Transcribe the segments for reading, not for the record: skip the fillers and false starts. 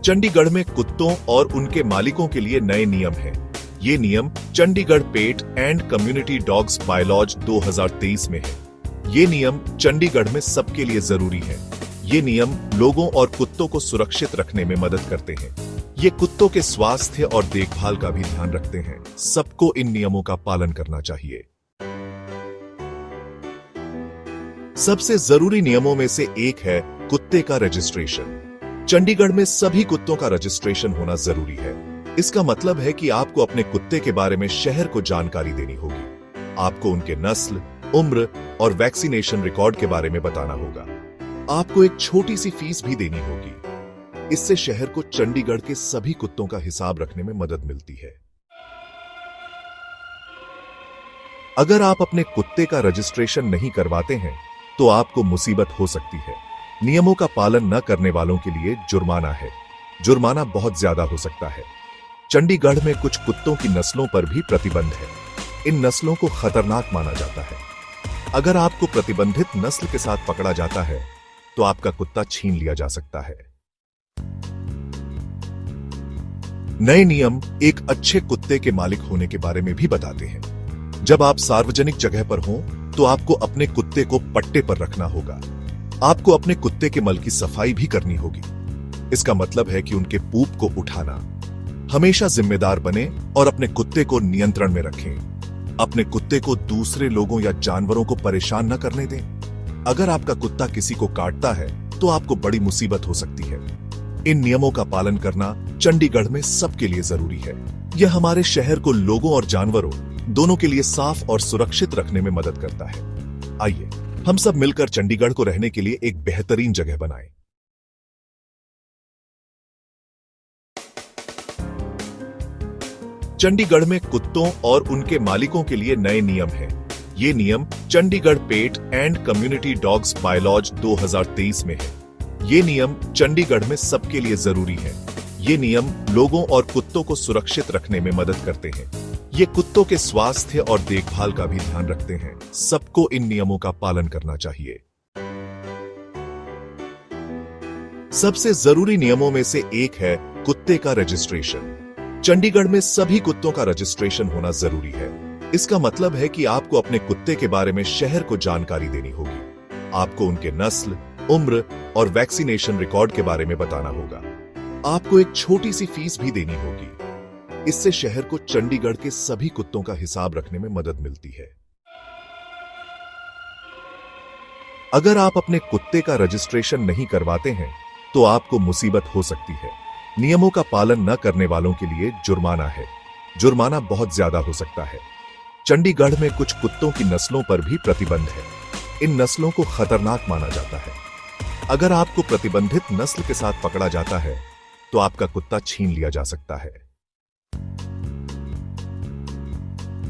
चंडीगढ़ में कुत्तों और उनके मालिकों के लिए नए नियम हैं। ये नियम Chandigarh pet and community dogs bylaws 2023 में है। ये नियम चंडीगढ़ में सबके लिए जरूरी है। ये नियम लोगों और कुत्तों को सुरक्षित रखने में मदद करते हैं। ये कुत्तों के स्वास्थ्य और देखभाल का भी ध्यान रखते हैं। सबको इन नियमों का पालन करना चाहिए। सबसे जरूरी नियमों में से एक है कुत्ते का रजिस्ट्रेशन। चंडीगढ़ में सभी कुत्तों का रजिस्ट्रेशन होना जरूरी है। इसका मतलब है कि आपको अपने कुत्ते के बारे में शहर को जानकारी देनी होगी। आपको उनके नस्ल, उम्र और वैक्सीनेशन रिकॉर्ड के बारे में बताना होगा। आपको एक छोटी सी फीस भी देनी होगी। इससे शहर को चंडीगढ़ के सभी कुत्तों का हिसाब रखने में मदद मिलती है। अगर आप अपने कुत्ते का रजिस्ट्रेशन नहीं करवाते हैं तो आपको मुसीबत हो सकती है। नियमों का पालन न करने वालों के लिए जुर्माना है। जुर्माना बहुत ज्यादा हो सकता है। चंडीगढ़ में कुछ कुत्तों की नस्लों पर भी प्रतिबंध है। इन नस्लों को खतरनाक माना जाता है। अगर आपको प्रतिबंधित नस्ल के साथ पकड़ा जाता है तो आपका कुत्ता छीन लिया जा सकता है। नए नियम एक अच्छे कुत्ते के मालिक होने के बारे में भी बताते हैं। जब आप सार्वजनिक जगह पर हों तो आपको अपने कुत्ते को पट्टे पर रखना होगा। आपको अपने कुत्ते के मल की सफाई भी करनी होगी। इसका मतलब है कि उनके पूप को उठाना। हमेशा जिम्मेदार बने और अपने कुत्ते को नियंत्रण में रखें। अपने कुत्ते को दूसरे लोगों या जानवरों को परेशान न करने दें। अगर आपका कुत्ता किसी को काटता है तो आपको बड़ी मुसीबत हो सकती है। इन नियमों का पालन करना चंडीगढ़ में सबके लिए जरूरी है। यह हमारे शहर को लोगों और जानवरों दोनों के लिए साफ और सुरक्षित रखने में मदद करता है। आइए हम सब मिलकर चंडीगढ़ को रहने के लिए एक बेहतरीन जगह बनाएं। चंडीगढ़ में कुत्तों और उनके मालिकों के लिए नए नियम हैं। ये नियम Chandigarh pet and community dogs bylaws 2023 में है। ये नियम चंडीगढ़ में सबके लिए जरूरी है। ये नियम लोगों और कुत्तों को सुरक्षित रखने में मदद करते हैं। ये कुत्तों के स्वास्थ्य और देखभाल का भी ध्यान रखते हैं। सबको इन नियमों का पालन करना चाहिए। सबसे जरूरी नियमों में से एक है कुत्ते का रजिस्ट्रेशन। चंडीगढ़ में सभी कुत्तों का रजिस्ट्रेशन होना जरूरी है। इसका मतलब है कि आपको अपने कुत्ते के बारे में शहर को जानकारी देनी होगी। आपको उनके नस्ल, उम्र और वैक्सीनेशन रिकॉर्ड के बारे में बताना होगा। आपको एक छोटी सी फीस भी देनी होगी। इससे शहर को चंडीगढ़ के सभी कुत्तों का हिसाब रखने में मदद मिलती है। अगर आप अपने कुत्ते का रजिस्ट्रेशन नहीं करवाते हैं तो आपको मुसीबत हो सकती है। नियमों का पालन न करने वालों के लिए जुर्माना है। जुर्माना बहुत ज्यादा हो सकता है। चंडीगढ़ में कुछ कुत्तों की नस्लों पर भी प्रतिबंध है। इन नस्लों को खतरनाक माना जाता है। अगर आपको प्रतिबंधित नस्ल के साथ पकड़ा जाता है तो आपका कुत्ता छीन लिया जा सकता है।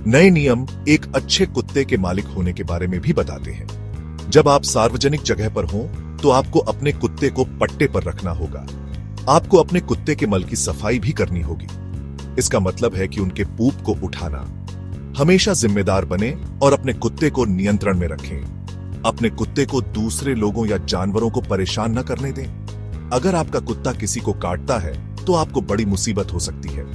नए नियम एक अच्छे कुत्ते के मालिक होने के बारे में भी बताते हैं। जब आप सार्वजनिक जगह पर हों तो आपको अपने कुत्ते को पट्टे पर रखना होगा। आपको अपने कुत्ते के मल की सफाई भी करनी होगी। इसका मतलब है कि उनके पूप को उठाना। हमेशा जिम्मेदार बने और अपने कुत्ते को नियंत्रण में रखें। अपने कुत्ते को दूसरे लोगों या जानवरों को परेशान न करने दें। अगर आपका कुत्ता किसी को काटता है तो आपको बड़ी मुसीबत हो सकती है।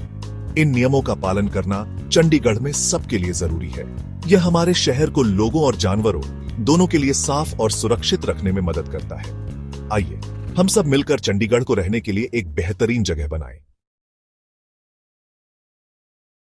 इन नियमों का पालन करना चंडीगढ़ में सबके लिए जरूरी है। यह हमारे शहर को लोगों और जानवरों दोनों के लिए साफ और सुरक्षित रखने में मदद करता है। आइए हम सब मिलकर चंडीगढ़ को रहने के लिए एक बेहतरीन जगह बनाएं।